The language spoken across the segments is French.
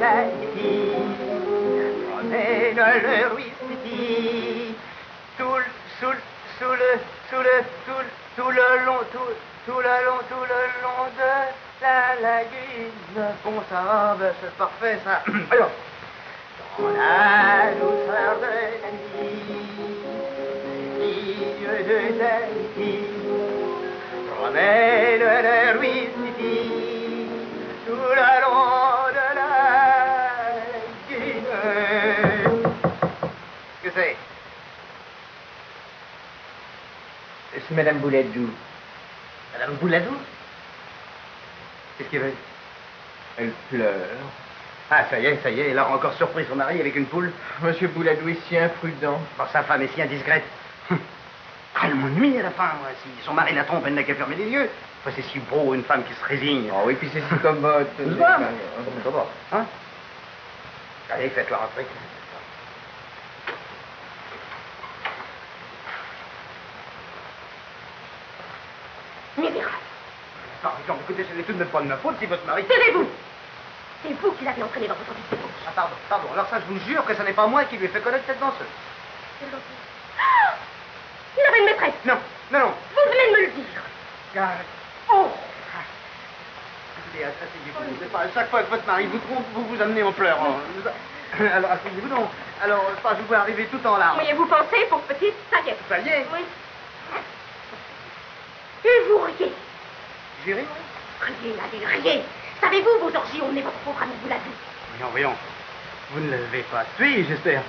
Tahiti, promène le ruisseau, tout le long de la lagune. Bon, ça va, ben, c'est parfait, ça. Alors, dans la douceur de la nuit, les yeux de Tahiti promènent le ruisseau tout le long de la lagune. Qu'est-ce que c'est? C'est Madame Bouladou. Madame Bouladou? Qu'est-ce qu'elle veut? Elle pleure. Ah, ça y est, elle a encore surpris son mari avec une poule. Monsieur Bouladou est si imprudent. Bon, sa femme est si indiscrète. Elle m'ennuie à la fin, moi. Si son mari la trompe, elle n'a qu'à fermer les yeux. Enfin, c'est si beau, une femme qui se résigne. Oh oui, puis c'est si commode. Comment? Hein? Allez, faites-la rentrer. Misérable. Par exemple, écoutez, ce n'est tout de même pas de ma faute si votre mari... Taisez-vous! C'est vous qui l'avez entraîné dans votre vie de débauche. Ah, pardon. Alors ça, je vous jure que ce n'est pas moi qui lui ai fait connaître cette danseuse. Ah! Il avait une maîtresse. Non. Vous venez de me le dire. Car... Oh! Écoutez, asseyez-vous. C'est pas à chaque fois que votre mari vous trompe, vous vous amenez en pleurant. Alors, asseyez-vous donc. Alors, je vous arriver tout en larmes. Oui, et vous pensez, pauvre petite, ça y est. Ça y est. Oui. Et vous riez. J'ai ri, Riez, allez, riez. Savez-vous, vos orgies ont mené votre pauvre ami Bouladou. Voyons. Vous ne l'avez pas tué, j'espère.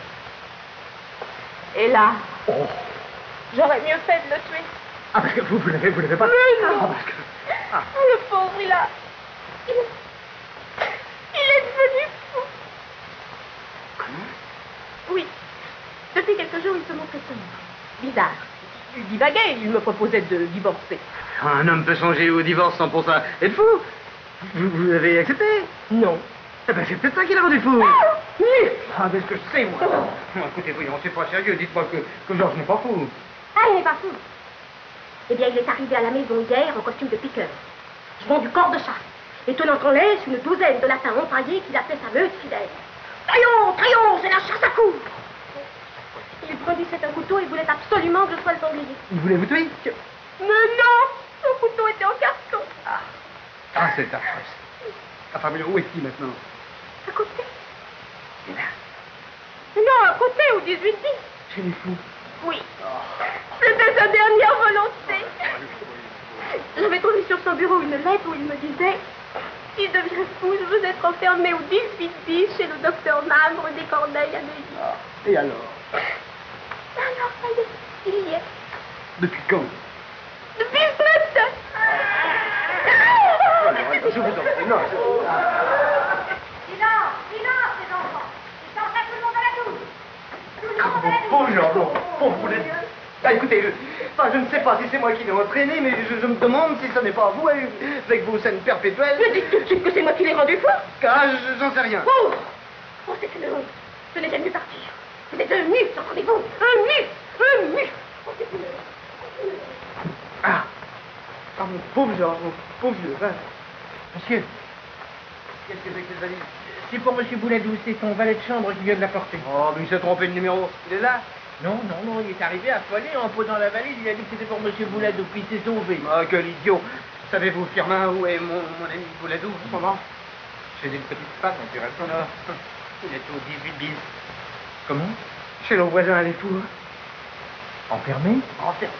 Et là, Oh. j'aurais mieux fait de le tuer. Ah, parce que vous l'avez pas... Mais non. Ah, parce que... Ah. Oh, le pauvre, il est devenu fou. Comment? Oui. Depuis quelques jours, il se montrait sombre. Bizarre. Il divaguait, il me proposait de divorcer. Un homme peut songer au divorce sans pour ça. Êtes-vous? Vous avez accepté? Non. Eh ben, c'est peut-être ça qui l'a rendu fou. Oui. Ah, mais ce que je sais, moi. Écoutez, voyons, c'est pas sérieux. Dites-moi que Georges n'est pas fou. Ah, il n'est pas fou. Eh bien, il est arrivé à la maison hier en costume de piqueur, jouant du corps de chasse, et tenant en laisse une douzaine de latins empaillés qu'il appelait sa meute fidèle. Traillons, c'est la chasse à couvre. Il brandissait un couteau et voulait absolument que je sois le sanglier. Il voulait vous tuer? Mais non, son couteau était en carton. Ah, c'est affreux. Enfin, mais où est-il maintenant? À côté. Et là? Mais non, à côté, au 18-10. Chez les fous. Oui. C'était sa dernière volonté. J'avais trouvé sur son bureau une lettre où il me disait: s'il devient fou, je veux être enfermé au 18-10 chez le docteur Mamre des Corneilles à Neuilly. Et alors? Alors, ça y est, il y est. Depuis quand? Depuis ce matin. Je vous en prie, non. Silence, les enfants. Ils sont tout le monde à la douche. Tout le monde à la douche. Pauvre Georges, pauvre Bouladou. Ah, écoutez, je ne sais pas si c'est moi qui l'ai entraîné, mais je me demande si ce n'est pas vous, avec vos scènes perpétuelles. Mais dites tout de suite que c'est moi qui l'ai rendu fou. Car j'en sais rien. Oh, c'est une honte. Je n'ai jamais partir. Vous êtes un nu, entendez-vous? Un nu. Oh, c'est une honte. Ah, mon pauvre Georges, mon pauvre vieux. Hein. Monsieur, Qu'est-ce que c'est que ces valises? c'est pour Monsieur Bouladou, c'est son valet de chambre qui vient de l'apporter. Oh, mais il s'est trompé de numéro. Il est là? Non, il est arrivé affolé en posant la valise, il a dit que c'était pour Monsieur Bouladou, puis il s'est sauvé. Ah, quel idiot. Savez-vous, Firmin, où est mon ami Bouladou en ce moment? Chez une petite femme, naturellement. Non, il est au 18 bis. Comment? Chez le voisin, elle est fou. Enfermé? Enfermé.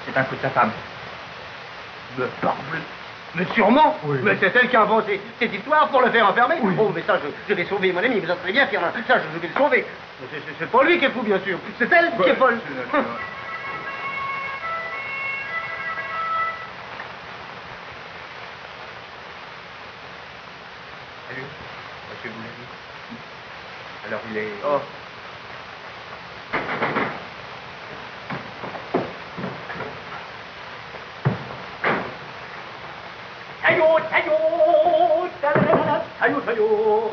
C'est un coup de sa femme. Me parbleu. Mais sûrement. Oui. Mais c'est elle qui a inventé cette histoire pour le faire enfermer. Oui. Oh, mais ça, je vais sauver mon ami, vous en savez bien, Firmin. Ça, je vais le sauver. Mais c'est pas lui qui est fou, bien sûr. C'est elle qui est folle. Salut, Monsieur Bouladou. Alors il est... Oh. Taillot.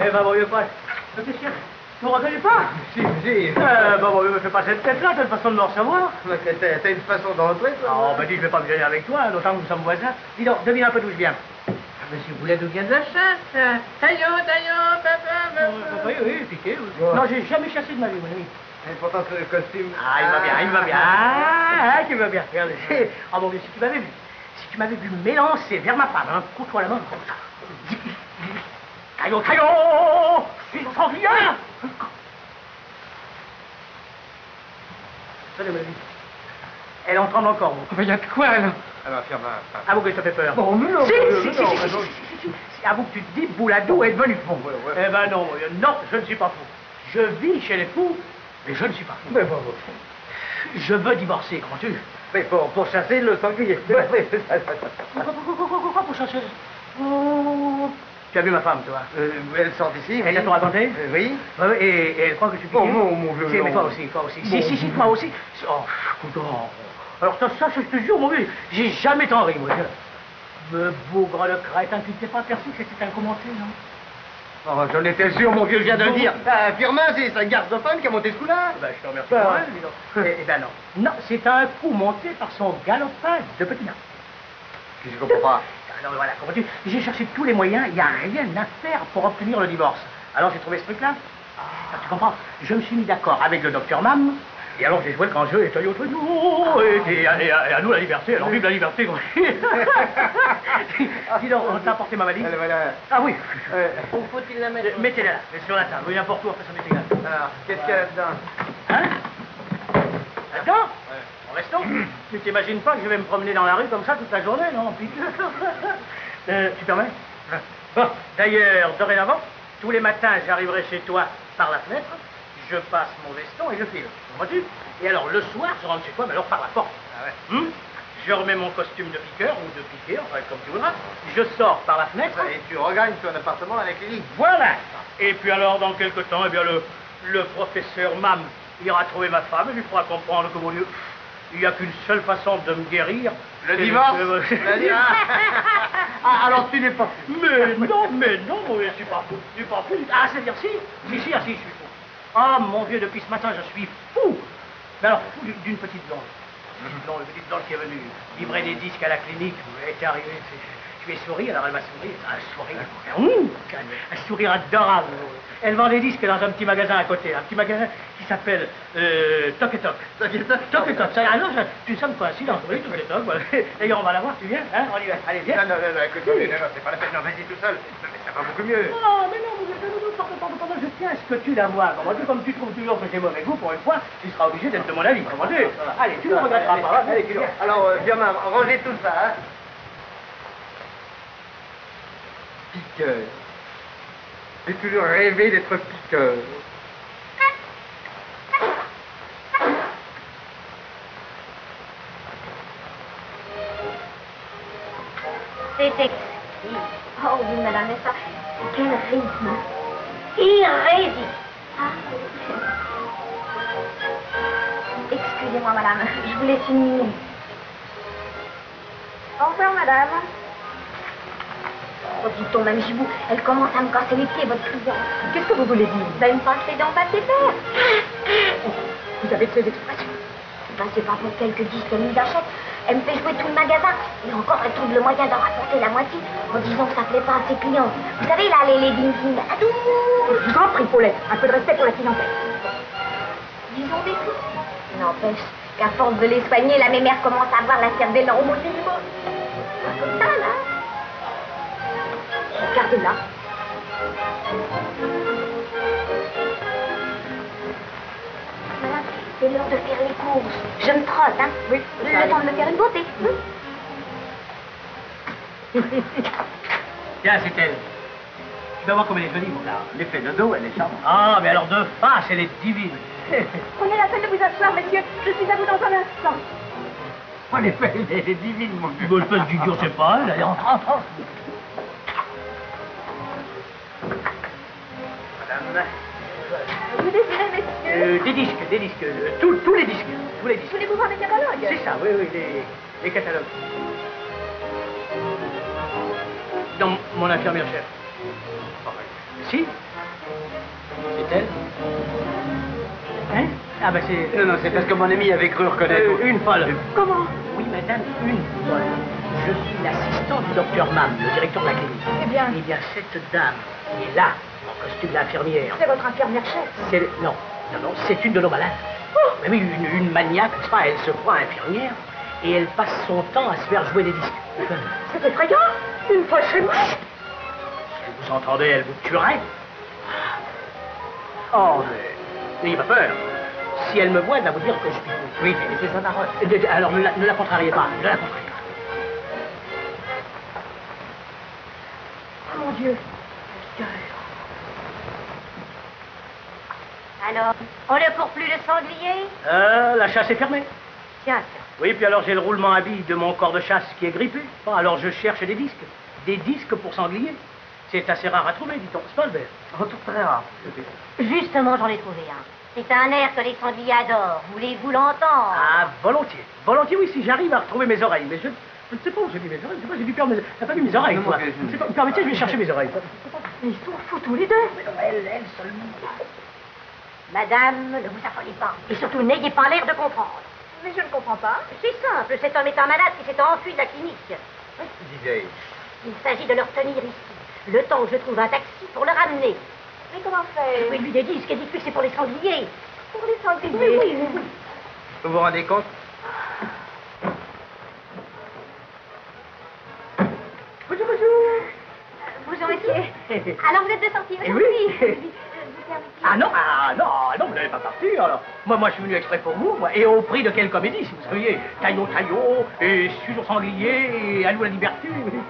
Eh ben, voyez pas. Mais qu'est-ce qu'il y a? Vous ne reconnaissez pas? Si. Me fais pas cette tête-là, t'as une façon de me recevoir. T'as une façon de rentrer, toi? Oh, ben dis, je vais pas me gêner avec toi, d'autant que nous sommes voisins. Dis donc, devine un peu d'où je viens. Monsieur Boulet vient de la chasse. Taillon, papa. Oui, piqué. Oui. Non, j'ai jamais chassé de ma vie, mon ami. Et pourtant, ce costume... Ah, il va bien, il va bien. Ah, tu vas bien. Regarde. Ah bon, mais si tu m'avais vu. Si tu m'avais vu m'élancer vers ma femme, hein, contre-toi la main, comme ça. Taillon, je suis au sanglier. Tenez, mon ami. Elle en tremble encore, bon. Mais il y a de quoi, là? Alors, Firmin... Avoue que ça fait peur. Bon, mais non, si. Avoue que tu te dis, Bouladou est devenu fou. Ouais. Eh ben non, je ne suis pas fou. Je vis chez les fous, mais je ne suis pas fou. Mais bon. Je veux divorcer, comprends-tu? Mais pour chasser le sanglier. Pourquoi pour chasser? Oh. Tu as vu ma femme, toi? Elle sort d'ici. Elle t'a tout raconté? Oui. Et elle croit que je suis piqué? Oh, mon vieux. Si, mais toi aussi. Bon. Si, toi aussi. Oh, écoute, alors ça, je te jure, mon vieux, j'ai jamais tant ri, moi. Me bougre le crétin, tu ne t'es pas aperçu que c'était un commentaire, non? Oh, j'en étais sûr, mon vieux, je viens de le dire. Firmin, c'est sa garde-femme qui a monté ce coup-là. Ben, je te remercie pour elle, dis donc. Eh ben non. Non, c'est un coup monté par son galopage de petit nain. Je comprends pas. Alors voilà, comprends-tu? J'ai cherché tous les moyens, il n'y a rien à faire pour obtenir le divorce. Alors j'ai trouvé ce truc-là. Tu comprends? Je me suis mis d'accord avec le docteur Mam. Et alors j'ai joué le grand jeu, et Toyo, et à nous la liberté, alors vive la liberté, quoi. Dis donc, on t'a apporté ma valise? Ah oui. Où faut-il la mettre? Mettez-la là, sur la table, oui, n'importe où, après ça m'est égal. Alors, qu'est-ce qu'il y a là-dedans? Hein? Là-dedans? Ouais. En restant? Tu t'imagines pas que je vais me promener dans la rue comme ça toute la journée, non? Tu permets? Bon, d'ailleurs, dorénavant, tous les matins, j'arriverai chez toi par la fenêtre. Je passe mon veston et je file. Comprends-tu? Et alors, le soir, je rentre chez toi, mais alors par la porte. Ah ouais. Je remets mon costume de piqueur ou de piqueur, enfin, comme tu voudras. Je sors par la fenêtre. Et tu regagnes ton appartement avec Lily. Voilà. Et puis alors, dans quelque temps, eh bien, le professeur Mam ira trouver ma femme et lui fera comprendre que, mon Dieu, il n'y a qu'une seule façon de me guérir. Le divorce? Alors tu n'es pas fou. Mais non, mon vieux, je suis pas fou. Ah, c'est-à-dire si, je suis fou. Ah, mon vieux, depuis ce matin, je suis fou. Mais alors, fou d'une petite blonde. Une petite blonde qui est venue livrer des disques à la clinique. Elle est arrivée, je lui ai souri, alors elle m'a souri. Un sourire adorable. Elle vend des disques dans un petit magasin à côté. Un petit magasin qui s'appelle Toc et Toc. Toc et Toc. Alors, tu sais, coïncidence, oui, Toc et Toc. Voilà. D'ailleurs, on va la voir, tu viens, hein? On y va. Allez, viens. Non, écoute, c'est pas la peine. Non, vas-y tout seul. Ça va beaucoup mieux. Non, mais non, pardon, je tiens à ce que tu la vois. Comme tu trouves toujours que j'ai mauvais goût, pour une fois, tu seras obligé d'être de mon avis. Allez, tu ne regretteras pas. Allez, alors, Firmin, rangez tout ça, hein. Piqueur. J'ai toujours rêvé d'être piqueur. C'est exquis. Oh oui, madame, n'est-ce pas? Quel rythme irrésistible. Excusez-moi, madame, je vous laisse une minute. Au revoir, madame. Oh, dit-on, même Gibou, elle commence à me casser les pieds, votre cliente. Qu'est-ce que vous voulez dire? Ben, une passe les dents, pas ses pères. Vous avez de ces expressions? Ben, c'est pas pour quelques disques qu'elle nous achète. Elle me fait jouer tout le magasin. Et encore, elle trouve le moyen d'en rapporter la moitié en disant que ça plaît pas à ses clients. Vous savez, là, les ding-ding. Je vous en prie, Paulette, un peu de respect pour la clientèle. Disons des trucs. N'empêche qu'à force de les soigner, la mémère commence à avoir la cervelle en remontée du bas. Comme ça, là. Regardez là. Madame, c'est l'heure de faire les courses. Je me trotte, hein. Oui. Le temps de me faire une beauté. Tiens, c'est elle. Tu vas voir comme elle est jolie, mon gars. L'effet de dos, elle est charmante. Ah, mais alors de face, elle est divine. Prenez la peine de vous asseoir, messieurs. Je suis à vous dans un instant. En effet, elle est divine, mon gars. Bon, espèce d'idiot, c'est pas elle, elle est en train. Madame. Vous désirez, messieurs? Des disques. Tous les disques. Voulez-vous voir des catalogues? C'est ça, oui, les catalogues. Dans mon infirmière chef. Si? C'est elle? Hein? Ah ben c'est... Non, c'est parce que mon ami avait cru reconnaître. Une folle. Comment? Oui, madame, une folle. Je suis l'assistant docteur Mam, le directeur de la clinique. Eh bien, cette dame qui est là, en costume d'infirmière. c'est votre infirmière chef. Non, c'est une de nos malades. Mais oui, une maniaque, n'est-ce pas? Elle se croit infirmière et elle passe son temps à se faire jouer des disques. C'est effrayant. Une fois chez moi. Si vous entendez, elle vous tuerait. Oh, mais n'ayez pas peur. Si elle me voit, elle va vous dire que je suis fou. Oui, mais c'est sa parole. Alors ne la contrariez pas, ne la contrariez pas. Oh, mon Dieu. Alors, on ne court plus le sanglier? La chasse est fermée. Tiens, Oui, puis alors j'ai le roulement à billes de mon corps de chasse qui est grippé. Bon, alors je cherche des disques. Des disques pour sanglier. C'est assez rare à trouver, dit-on. C'est pas le verre. Retour très rare. justement, j'en ai trouvé un. C'est un air que les sangliers adorent. Voulez-vous l'entendre? Ah, volontiers. Volontiers, oui, si j'arrive à retrouver mes oreilles. Mais je ne sais pas où j'ai mis mes oreilles. Je sais pas, j'ai dû perdre mes oreilles, Non, quoi. mais Je ne sais pas. Permettez, je vais chercher mes oreilles. Mais ils sont fous tous les deux. Elle seulement. Madame, ne vous affolez pas. Et surtout, n'ayez pas l'air de comprendre. Mais je ne comprends pas. C'est simple, cet homme est un malade qui s'est enfui de la clinique. Vieille. Il s'agit de le retenir ici, le temps que je trouve un taxi pour le ramener. Mais comment faire? Oui, lui des disques et dites-lui que c'est pour les sangliers. Pour les sangliers. Oui. Vous vous rendez compte? Bonjour, bonjour. Bonjour, monsieur. Alors, vous êtes de sortie Eh aujourd'hui? oui. Ah non, vous n'allez pas partir, alors. Moi, je suis venu exprès pour vous, moi. Et au prix de quelle comédie, si vous saviez? Taillot, et Suze au sanglier, et Alou la liberté. Madame,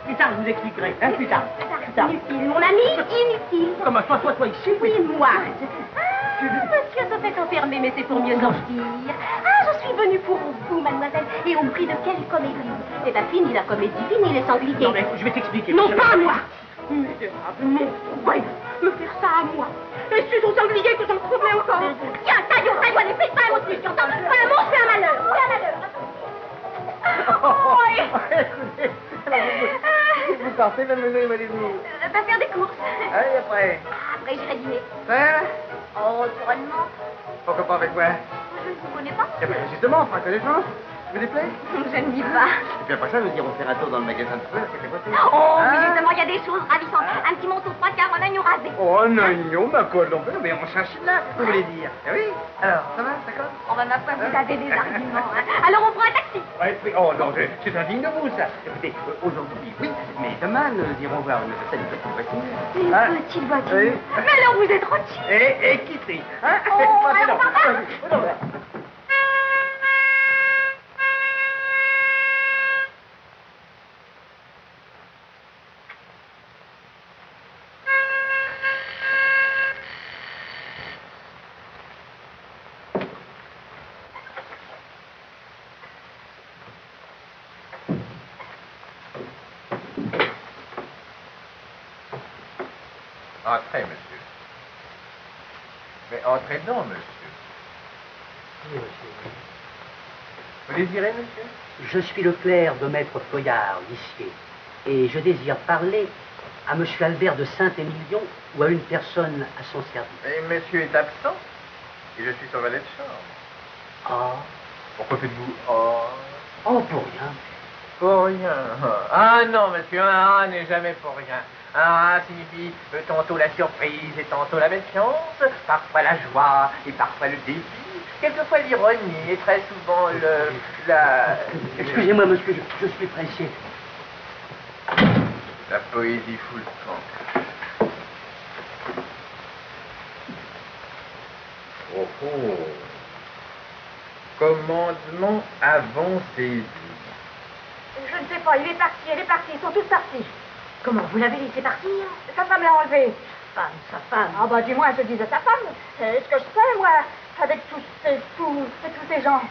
Plus tard, je vous expliquerai, hein, plus tard. Plus tard. Inutile, mon ami, inutile. Comment, toi, ici? Oui, moi. Monsieur se fait enfermer, mais c'est pour mieux sortir. Ah, je suis venue pour vous, mademoiselle. Et au prix de quelle comédie? C'est pas fini la comédie, fini les sangliers. Non, mais je vais t'expliquer. Non, pas à moi. Misérable, non. Oui, me faire ça à moi. Et c'est aux sangliers que j'en trouverai encore. Tiens, taillot, allez, faites pas un mot de plus. Pas un mot, c'est un malheur. C'est un malheur. Vous partez, mademoiselle Valérie. Va faire des courses. Allez, après. Après, j'irai dîner. Faire? Oh, naturellement. Pourquoi pas avec moi? Je ne vous connais pas. Eh bien, justement, on fera connaissance. Je vous déplaît? Je ne dis pas. Et puis après ça, nous irons faire un tour dans le magasin de fleurs, c'est côté. Oh, mais Hein? justement, il y a des choses ravissantes. Un petit manteau 3/4 en agneau rasé. Oh non, ma colombe, mais on s'enchaîne là, vous voulez dire? Eh oui? Alors, ça va, d'accord? Oh, ben, ma foi, vous avez des arguments. Hein. Alors, on prend un taxi. Ouais, oui. Oh non, c'est indigne de vous, ça. Écoutez, aujourd'hui, oui, mais demain, nous irons voir une certaine petite voiture. Une Hein? petite voiture. Oui. Mais alors, vous êtes rôti. Et quitter. Hein? Oh, Passez alors, donc. papa. Vas-y, vas-y. Entrez, monsieur. Mais entrez donc, monsieur. Oui, monsieur. Vous désirez, monsieur? Je suis le clerc de maître Feuillard, l'huissier, et je désire parler à monsieur Albert de Saint-Émilion ou à une personne à son service. Et monsieur est absent. Et je suis son valet de chambre. Ah, Pourquoi faites-vous oh? oh, pour rien. Pour rien. Ah non, monsieur, un n'est jamais pour rien. Un signifie tantôt la surprise et tantôt la méfiance, parfois la joie et parfois le défi, quelquefois l'ironie et très souvent la... Excusez-moi, monsieur, je suis pressé. La poésie fout le camp. Oh oh. Commandement avant saisie. Je ne sais pas, il est parti, elle est partie, ils sont tous partis. Comment, vous l'avez laissé partir? Sa femme l'a enlevé. Sa femme. Ah bah du moins, je dis à sa femme. C'est ce que je fais, moi, avec tous ces fous et tous ces gens.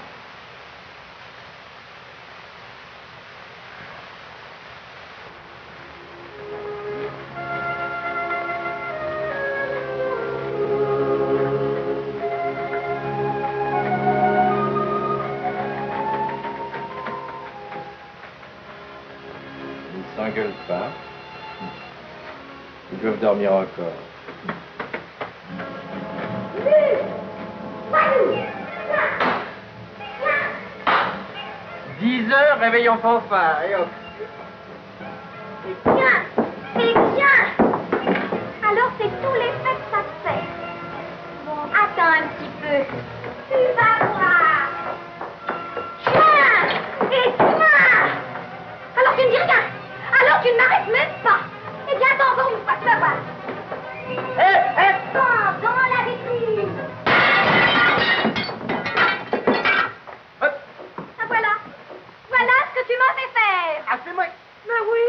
Ils ne s'engueulent pas. Ils doivent dormir encore. 10 heures, réveil en fanfare. Et hop. Eh bien. Alors c'est tous les faits que ça se fait. Bon, attends un petit peu. Tu vas voir. Tiens. Et tiens. Alors tu ne dis rien. Alors tu ne m'arrêtes même pas. Eh bien attends encore une fois, tu vas voir. Dans la vitrine. Ah voilà. Voilà ce que tu m'as fait faire. Ah, c'est moi. Ben oui.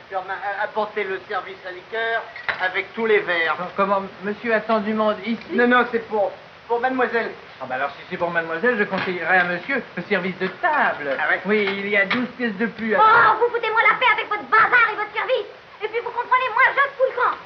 Firmin, apportez le service à liqueur avec tous les verres. Comment, monsieur attend du monde ici? Non, c'est pour mademoiselle. Ah ben alors si c'est pour mademoiselle, je conseillerais à monsieur le service de table. Ah ouais? Oui, il y a 12 pièces de plus. Oh, vous foutez-moi la paix avec votre bazar et votre service. Et puis vous comprenez, moi je fous le camp.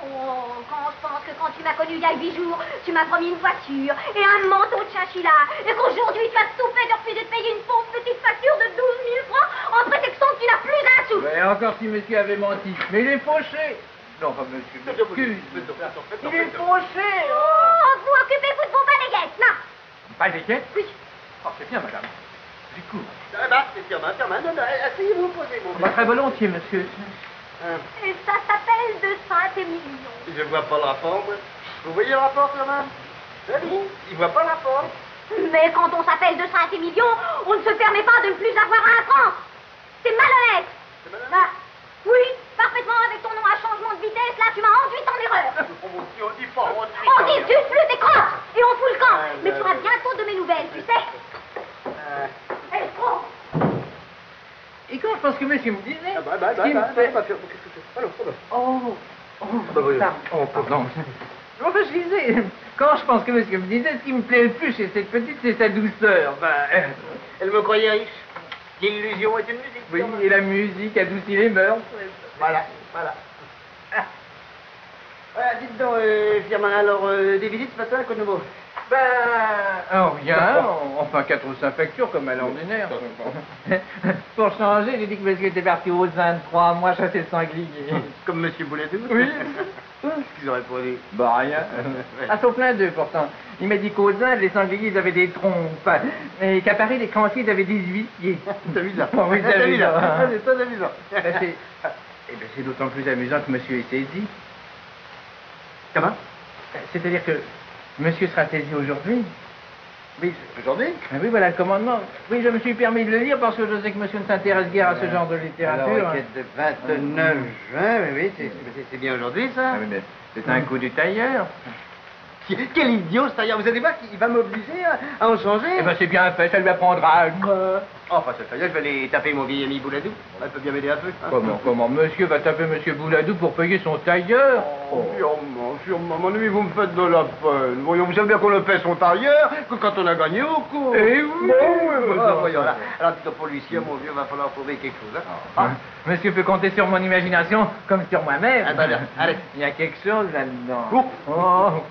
Oh, quand je pense que quand tu m'as connu il y a 8 jours, tu m'as promis une voiture et un manteau de chinchilla, et qu'aujourd'hui tu as tout fait de refuser de payer une pauvre petite facture de 12 000 francs en prétextant que tu n'as plus un sou. Et encore si monsieur avait menti. Mais il est fauché. Non, enfin, monsieur, m'excuse. Il est fauché. Oh, vous occupez-vous de vos balayettes, là. Pas les quêtes? Oui. Oh, c'est bien, madame. J'écoute. Ah bah, c'est Firmin. Non, asseyez-vous, posez-vous. Bah, très volontiers, monsieur. Et ça s'appelle de Saint-Émilion. Je vois pas le rapport, moi. Vous voyez le rapport, Firmin? Oui, il voit pas le rapport. Mais quand on s'appelle de Saint-Émilion, on ne se permet pas de ne plus avoir un franc. C'est malhonnête. C'est malhonnête? Bah, oui, parfaitement avec ton nom à changement de vitesse, là tu m'as enduit en erreur. On dit pas, on dit On dit juste plus des crottes et on fout le camp. Mais tu auras ouais. bientôt de mes nouvelles, tu sais. Escroc. Et quand je pense que monsieur me disait... Ah bah, ce qui me fait- alors. Oh, Bah oui. pardon. Enfin, je disais, quand je pense que monsieur me disait, ce qui me plaît le plus chez cette petite, c'est sa douceur. Elle me croyait riche. L'illusion est une musique. Oui, et la musique adoucit les mœurs. Voilà. Voilà, dites donc, Firmin, alors, des visites ce matin, quoi de nouveau? Oh, rien, enfin 4 ou 5 factures comme à l'ordinaire. Pour changer, j'ai dit que monsieur était parti aux Indes 3 mois chasser le sanglier. Comme Monsieur Bouletou? Oui. Qu'est-ce qu'ils auraient pour lui? Bah rien. Ah, sauf l'un d'eux pourtant. Il m'a dit qu'aux Indes, les sangliers ils avaient des trompes. Et qu'à Paris, les cranciers ils avaient des huissiers. C'est amusant. Oh, oui, c'est amusant. C'est très amusant. Eh bien, c'est d'autant plus amusant que monsieur est saisi. Comment? C'est-à-dire que monsieur sera saisi aujourd'hui. Oui, aujourd'hui? Ah oui, voilà le commandement. Oui, je me suis permis de le lire parce que je sais que monsieur ne s'intéresse guère à ce genre de littérature. Alors, requête de 29 juin, oui, c'est bien aujourd'hui, ça? Ah oui, mais c'est un coup du tailleur. Quel idiot, ce tailleur! Vous allez voir qu'il va m'obliger à en changer? Eh ben, c'est bien fait, ça lui apprendra. Enfin, ce tailleur, je vais aller taper mon vieil ami Bouladou. Elle peut bien m'aider un peu. Hein? Comment monsieur va taper monsieur Bouladou pour payer son tailleur? Sûrement, mon ami, vous me faites de la peine. Voyons, vous savez bien qu'on le paie son tailleur que quand on a gagné au coup. Eh oui! Voyons là. Alors, dites pour l'huissier, mon vieux, va falloir trouver quelque chose. Hein? Monsieur peut compter sur mon imagination comme sur moi-même. Ah, bien, allez. Il y a quelque chose là-dedans. Oh. Oh.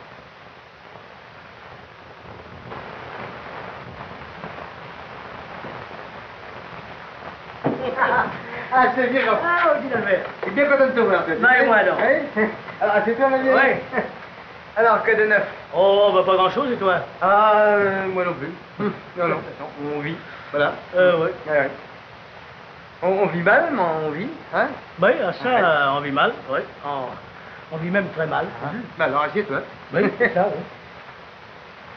Ah, c'est bien. Ah, au Albert. C'est bien content de te voir. Non, et moi, alors? Oui. Alors, c'est toi, ma vieille? Oui. Alors, que de neuf? Oh, bah pas grand-chose, et toi? Ah, moi non plus. Non, on vit. Voilà. Ouais. Ouais, ouais. On vit mal, mais on vit, hein? Oui, ça, on vit mal, oui. On vit même très mal. Hein? Bah alors, assieds-toi. Oui, c'est ça, oui.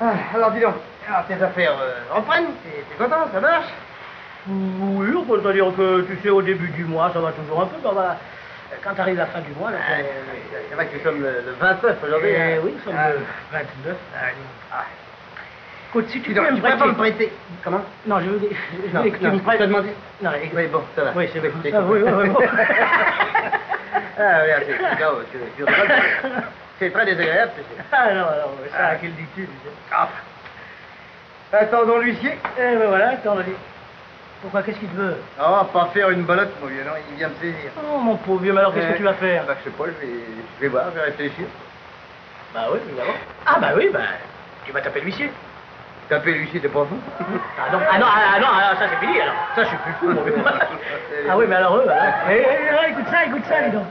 Ah, alors, dis donc. Alors, tes affaires reprennent? T'es content? Ça marche? Oui, on peut dire que, tu sais, au début du mois, ça va toujours un peu, bah, voilà. Quand arrive la fin du mois, là, C'est vrai que nous sommes le 29 aujourd'hui. Hein? oui, nous sommes le 29. Écoute, si tu Dis donc, peux me tu pourrais pas me prêter... prêter. Comment? Non, je veux que tu me Je prêtes... t'ai demandé. Non, écoute. Oui, bon, ça va. Oui, c'est vrai. Écoute, Ah, oui, bon. Ah, regarde, tu rigoles. C'est très désagréable, tu sais. Ah, non, ça, à qui le dis-tu, tu sais? Ah. Attendons l'huissier. Eh ben voilà, attends, vas-y. Pourquoi, qu'est-ce qu'il te veut? Oh, pas faire une bolotte, mon vieux, non, il vient me saisir. Oh, mon pauvre vieux, mais alors qu'est-ce que tu vas faire? Bah, je sais pas, je vais voir, je vais réfléchir. Bah oui, évidemment. Ah bah oui, bah, tu vas taper l'huissier. Taper l'huissier, t'es pas fou? Ah non, ça c'est fini, alors. Ça, je suis plus fou, mon vieux. Ah oui, mais alors eux, alors. Écoute ça, dis donc.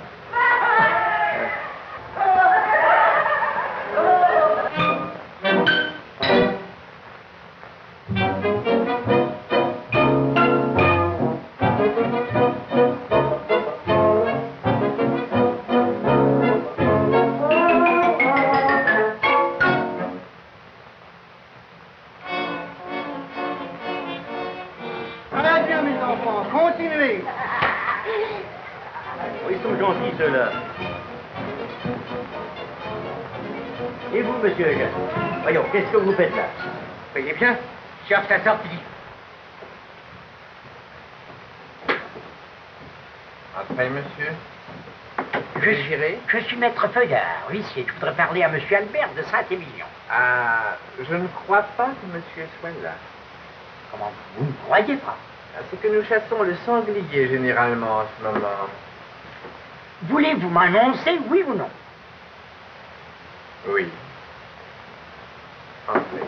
Et vous, monsieur le jeune? Voyons, qu'est-ce que vous faites là? Voyez bien, cherche la sortie. Après, monsieur. Je suis maître Feuillard, huissier. Je voudrais parler à monsieur Albert de Saint-Émilion. Ah, je ne crois pas que monsieur soit là. Comment vous ne croyez pas? Ah, c'est que nous chassons le sanglier généralement en ce moment. Voulez-vous m'annoncer, oui ou non? Oui. Entrez.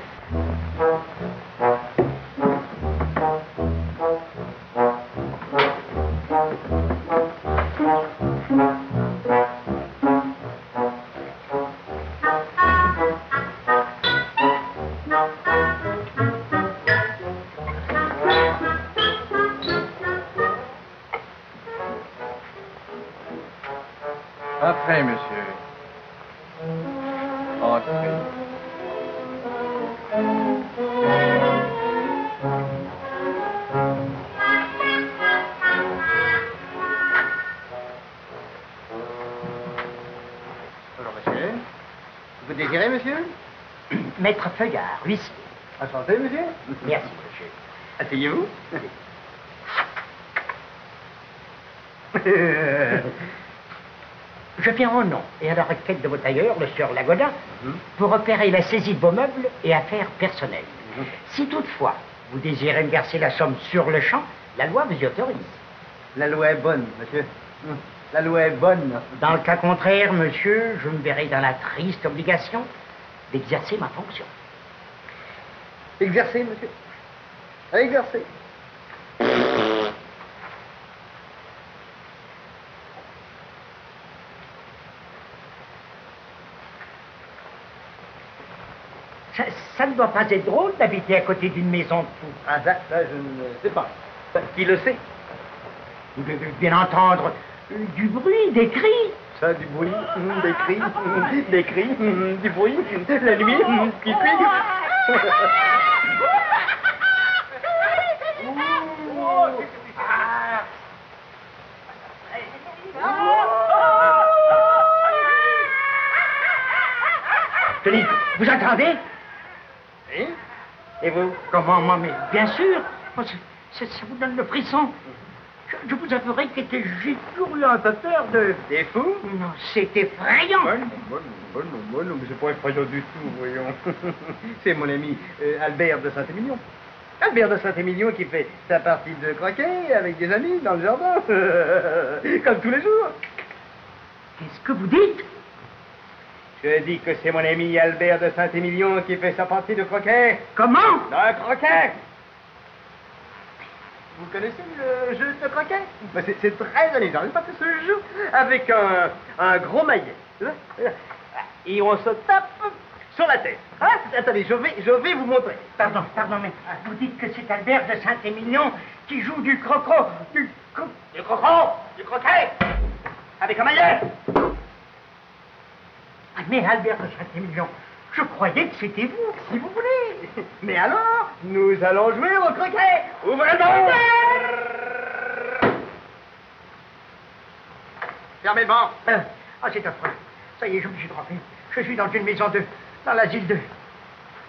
Entrez, monsieur. Entrez. Bonjour, monsieur. Vous désirez, monsieur? Maître Feuillard, huissier. Enchanté, monsieur. Merci, monsieur. Asseyez-vous. Je viens en nom et à la requête de votre tailleur, le sieur Lagoda, pour opérer la saisie de vos meubles et affaires personnelles. Si toutefois vous désirez me verser la somme sur le champ, la loi vous y autorise. La loi est bonne, monsieur. La loi est bonne. Dans le cas contraire, monsieur, je me verrai dans la triste obligation d'exercer ma fonction. Exercez, monsieur. Exercez. Ça ne doit pas être drôle d'habiter à côté d'une maison de fous. Ah, ça, je ne sais pas. Qui le sait? Vous devez bien entendre du bruit, des cris. Ça, du bruit, des cris, du bruit, la nuit, qui cuit. Tenez, vous entendez? Oui. Et vous? Comment, moi, mais bien sûr. Oh, ça vous donne le frisson. Je vous avouerai que j'ai toujours eu un peu peur de... Des fous? Non, c'est effrayant. Bon, mais c'est pas effrayant du tout, voyons. C'est mon ami Albert de Saint-Émilion. Albert de Saint-Émilion qui fait sa partie de croquet avec des amis dans le jardin. Comme tous les jours. Qu'est-ce que vous dites? Je dis que c'est mon ami Albert de Saint-Émilion qui fait sa partie de croquet. Comment? De croquet. Vous connaissez le jeu de croquet? C'est très amusant, parce que se joue avec un gros maillet. Et on se tape sur la tête. Hein? Attendez, je vais vous montrer. Pardon, mais vous dites que c'est Albert de Saint-Émilion qui joue du croco, du croquet, avec un maillet. Ah, mais Albert de Saint-Émilion, je croyais que c'était vous. Si vous voulez. Mais alors, nous allons jouer au croquet. Ouvrez le banc. Fermez le banc. Ah, c'est affreux. Ça y est, je me suis trompé. Je suis dans une maison dans l'asile 2.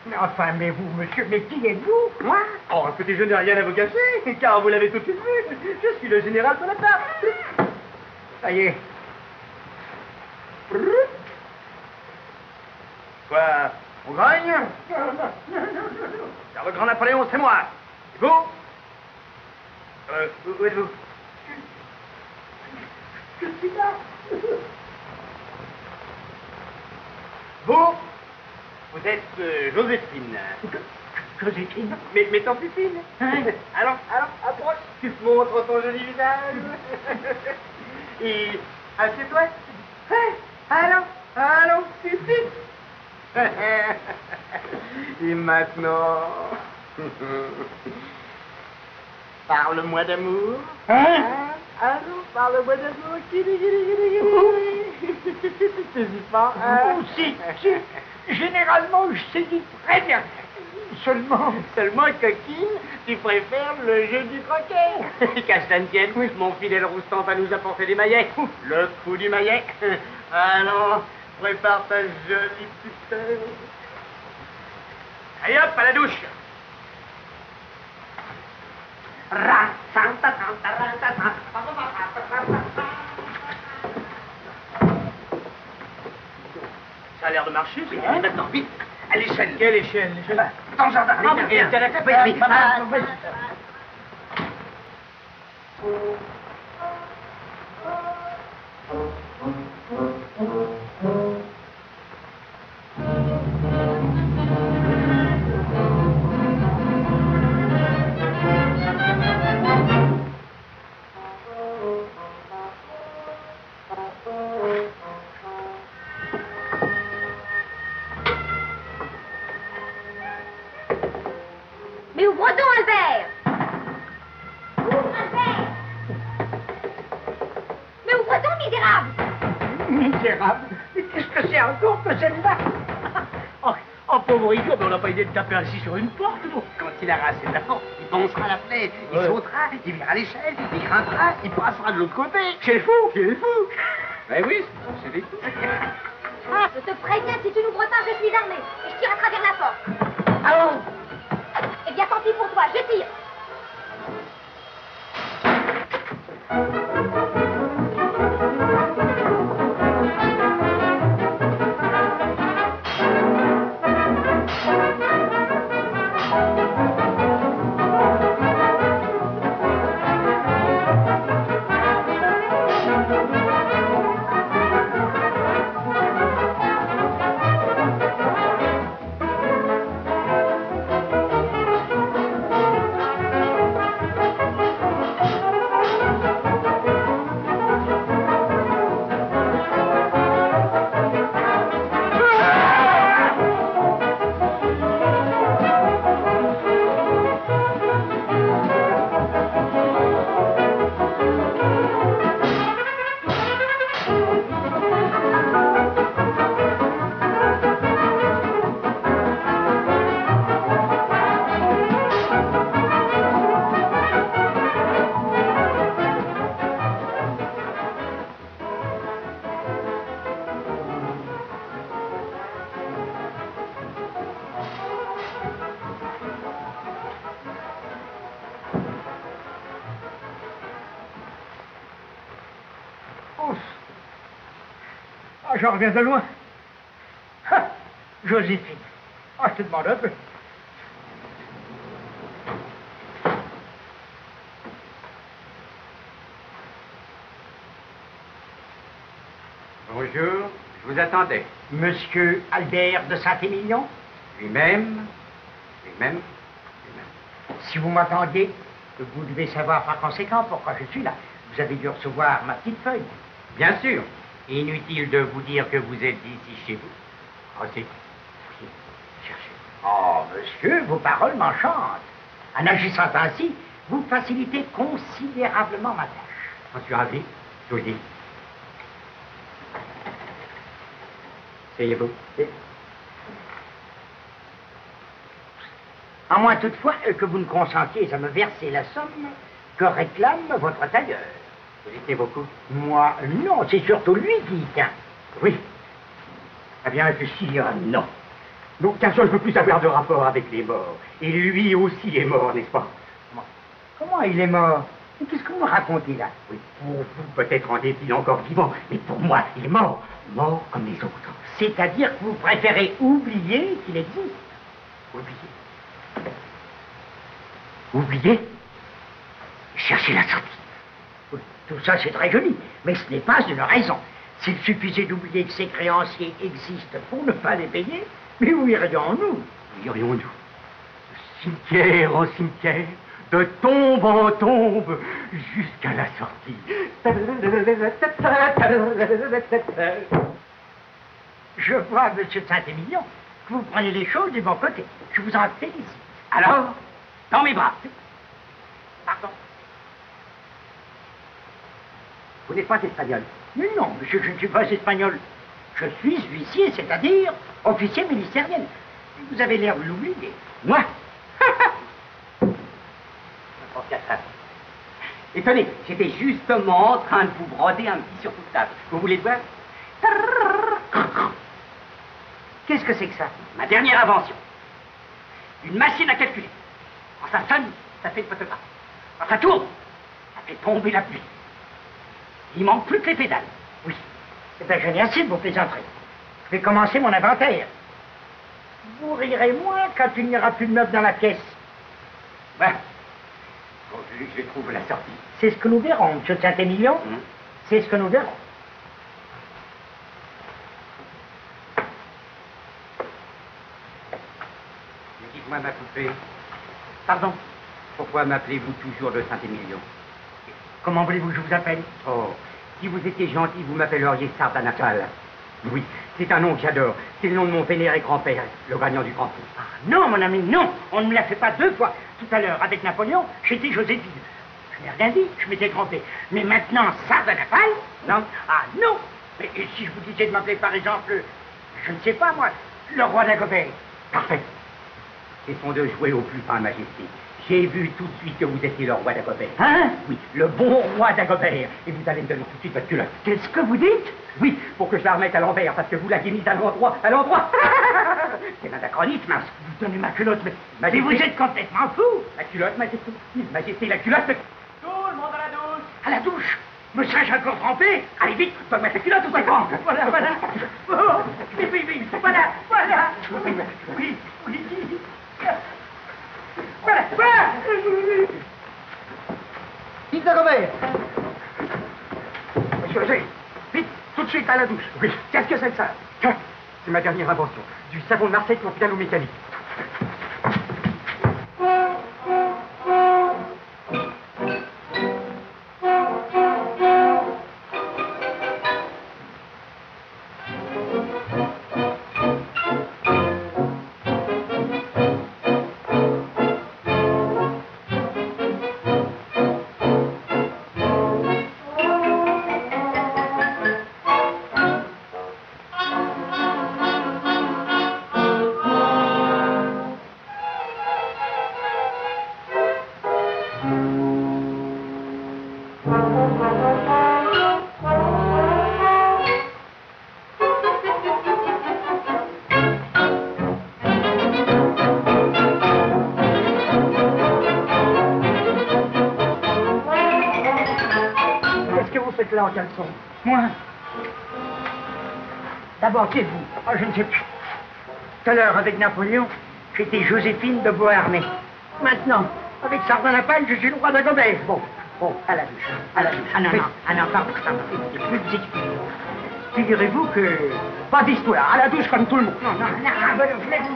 Mais enfin, mais vous, monsieur, mais qui êtes-vous? Moi? Oh, écoutez, je n'ai rien à vous cacher, car vous l'avez tout de suite vu. Je suis le général Bonaparte. Ça y est. Quoi? On gagne? Car le grand Napoléon, c'est moi. Et vous? Où êtes-vous? Je suis là. Vous êtes Joséphine. Joséphine? Mais tant plus fine. Hein? Alors, approche. Tu te montres ton joli visage. Et assieds-toi. Allons, suffit. Et maintenant, parle-moi d'amour. Hein? Allons, parle-moi d'amour. Tu sais pas, hein? Oh, si. Généralement, je sais dit très bien. Seulement, coquine, tu préfères le jeu du croquet. Qu'à cela ne tienne, mon fidèle Roustan va nous apporter des maillets. Le coup du maillet. Allons, Prépare ta jolie putelle. Allez hop, à la douche. Ça a l'air de marcher, ça. Allez, maintenant, vite. À l'échelle. Quelle échelle, l'échelle? Dans le jardin. Ah, allez, bien, viens. d'accord. Oui, oui. Mais ouvre donc, Albert! Albert! Mais ouvre donc, misérable! Misérable. Mais qu'est-ce que c'est encore que celle-là? Oh, pauvre idiot, mais on n'a pas idée de taper ainsi sur une porte, nous. Quand il aura assez d'argent, il pensera à la fenêtre, il sautera, il verra l'échelle, il grimpera, il passera de l'autre côté. C'est fou. C'est fou. Ben oui, c'est des fous. Je te préviens, si tu n'ouvres pas, je suis armée. Et je tire à travers la porte. Allons. Eh bien, tant pis pour toi, je tire. Ah, j'en reviens de loin. Ah, Joséphine. Ah, je te demande un peu. Bonjour, je vous attendais. Monsieur Albert de Saint-Émilion? Lui-même. Si vous m'attendiez, vous devez savoir par conséquent pourquoi je suis là. Vous avez dû recevoir ma petite feuille. Bien sûr. Inutile de vous dire que vous êtes ici chez vous. Oh, c'est... Oui, cherchez. Oh, monsieur, vos paroles m'enchantent. En agissant ainsi, vous facilitez considérablement ma tâche. J'en suis ravi, je vous le dis. Asseyez-vous. À moins toutefois que vous ne consentiez à me verser la somme que réclame votre tailleur. Vous y beaucoup? Moi, non, c'est surtout lui qui y tient. Oui. Eh bien, réfléchir, non. Donc, car je ne peux plus avoir de rapport avec les morts. Et lui aussi est mort, n'est-ce pas? Comment il est mort? Mais qu'est-ce que vous me racontez là? Oui, pour vous, peut-être en est-il encore vivant, mais pour moi, il est mort. Mort comme les autres. C'est-à-dire que vous préférez oublier qu'il existe? Oubliez. Oubliez? Cherchez la sortie. Oui, tout ça, c'est très joli, mais ce n'est pas une raison. S'il suffisait d'oublier que ces créanciers existent pour ne pas les payer, mais où irions-nous? Où irions-nous? De cimetière en cimetière, de tombe en tombe, jusqu'à la sortie. Je vois, monsieur de Saint-Émilion, que vous prenez les choses du bon côté. Je vous en félicite. Alors, dans mes bras. Pardon? Vous n'êtes pas espagnol? Mais non, monsieur, je ne suis pas espagnol. Je suis huissier, c'est-à-dire officier ministériel. Vous avez l'air de l'oublier. Moi? Et tenez, j'étais justement en train de vous broder un petit sur toute table. Vous voulez le voir? Qu'est-ce que c'est que ça? Ma dernière invention. Une machine à calculer. Quand ça sonne, ça fait le photographe. Quand ça tourne, ça fait tomber la pluie. Il manque plus que les pédales. Oui. C'est un génie assez de vos plaisanteries. Je vais commencer mon inventaire. Vous rirez moins quand il n'y aura plus de meubles dans la pièce. Ben, je trouve la sortie. C'est ce que nous verrons, M. de Saint-Émilion. C'est ce que nous verrons. Dites-moi, ma poupée. Pardon. Pourquoi m'appelez-vous toujours de Saint-Émilion? Comment voulez-vous que je vous appelle? Oh, si vous étiez gentil, vous m'appelleriez Sardanapale. Oui, c'est un nom que j'adore. C'est le nom de mon vénéré grand-père, le gagnant du Grand Prix. Ah, non, mon ami, non. On ne me l'a fait pas 2 fois. Tout à l'heure, avec Napoléon, j'étais Joséphine. Je n'ai rien dit, je m'étais trompé. Mais maintenant, Sardanapale? Non. Ah, non. Mais et si je vous disais de m'appeler, par exemple, je ne sais pas, moi, le roi d'Agobert? Parfait. Cessons de jouer au plus fin, Majesté. J'ai vu tout de suite que vous étiez le roi d'Agobert. Hein? Oui, le bon roi d'Agobert. Et vous allez me donner tout de suite votre culotte. Qu'est-ce que vous dites? Oui, pour que je la remette à l'envers, parce que vous l'aviez mise à l'endroit. C'est l'anachronisme. Hein. Vous donnez ma culotte, mais Majesté. vous êtes complètement fou. La culotte, Majesté. Majesté, la culotte. Tout le monde à la douche. À la douche? Me serais-je encore trempé? Allez vite, faut mettre la culotte ou c'est grand. Voilà, voilà. Oh, oui, oui, oui, voilà, voilà. Oui, oui, oui. Voilà, voilà. Vite, Dagobert. Monsieur Roger, vite, tout de suite à la douche. Oui. Qu'est-ce que c'est que ça? Tiens, c'est ma dernière invention. Du savon de Marseille pour piano mécanique. Là en caleçon. Moi? D'abord, qui êtes-vous? Ah, je ne sais plus. Tout à l'heure, avec Napoléon, j'étais Joséphine de Beauharnais. Maintenant, avec Sardanapale, je suis le roi d'Agobert. Bon, à la douche. À la douche. Ah non, non, ah non, pardon. Plus de figurez-vous que... Pas d'histoire, à la douche comme tout le monde. Non, non, non, je vais vous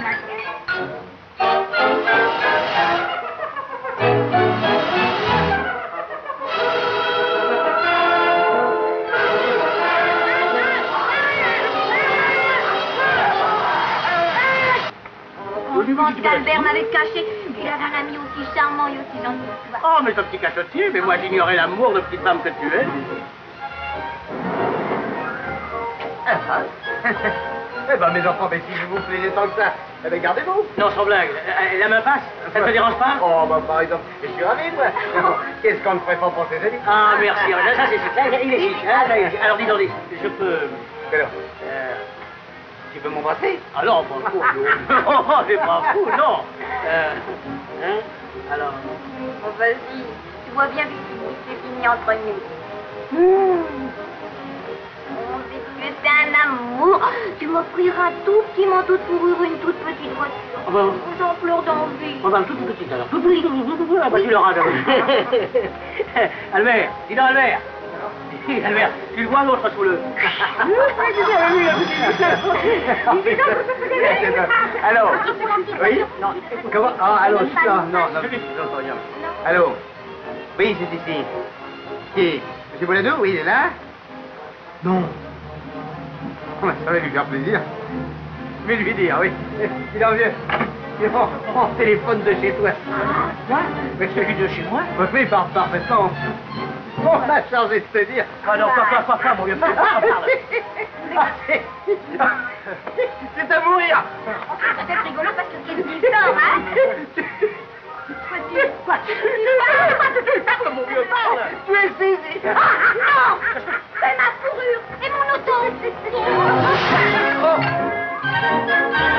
Je pense qu'Albert m'avait caché. Il avait un ami aussi charmant et aussi gentil. Oh, mais ton petit cachotier, mais moi j'ignorais l'amour de petite femme que tu es. Eh ben, mes enfants, mais si je vous plaisez tant que ça, eh ben, gardez-vous. Non, sans blague. La main passe. Ça te dérange pas? Oh, bah, par exemple, je suis ravi, moi. Qu'est-ce qu'on ne ferait pas pour ses amis? Ah, merci. Ça, c'est chic. Il est chic. Hein, alors, dis donc, je peux... Alors, tu peux m'embrasser? Ah non, pas fou. Oh, c'est pas fou, non. Hein? Alors... Oh, vas-y. Tu vois bien que c'est fini entre nous. Oh, c'est un amour. Tu m'offriras un tout petit manteau de fourrure, une toute petite voiture. Oh, ben... J'en pleure d'envie. Oh, ben, toute petite alors. Toute petite. Ah, bah, tu l'auras d'abord. Albert, dis donc, Albert. Albert, tu le vois l'autre sous le... Allô? Oui? Non. Comment? Ah, allô, non, j'entends rien. Allô? Oui, c'est ici. Qui? Monsieur Boileau? Oui, il est là? Non. Oh, ça va lui faire plaisir. Je vais lui dire, oui. Il en vieux. Mon téléphone de chez toi. Quoi? Mais celui de chez moi? Oui, parfaitement. On m'a chargé de te dire. Ah non, pas, mon vieux. Parle. C'est à mourir. Ça fait rigolo parce que c'est du temps, hein? Quoi? Parle, mon vieux, parle. Tu es saisi. Ah, non! C'est ma fourrure et mon auto! Thank you.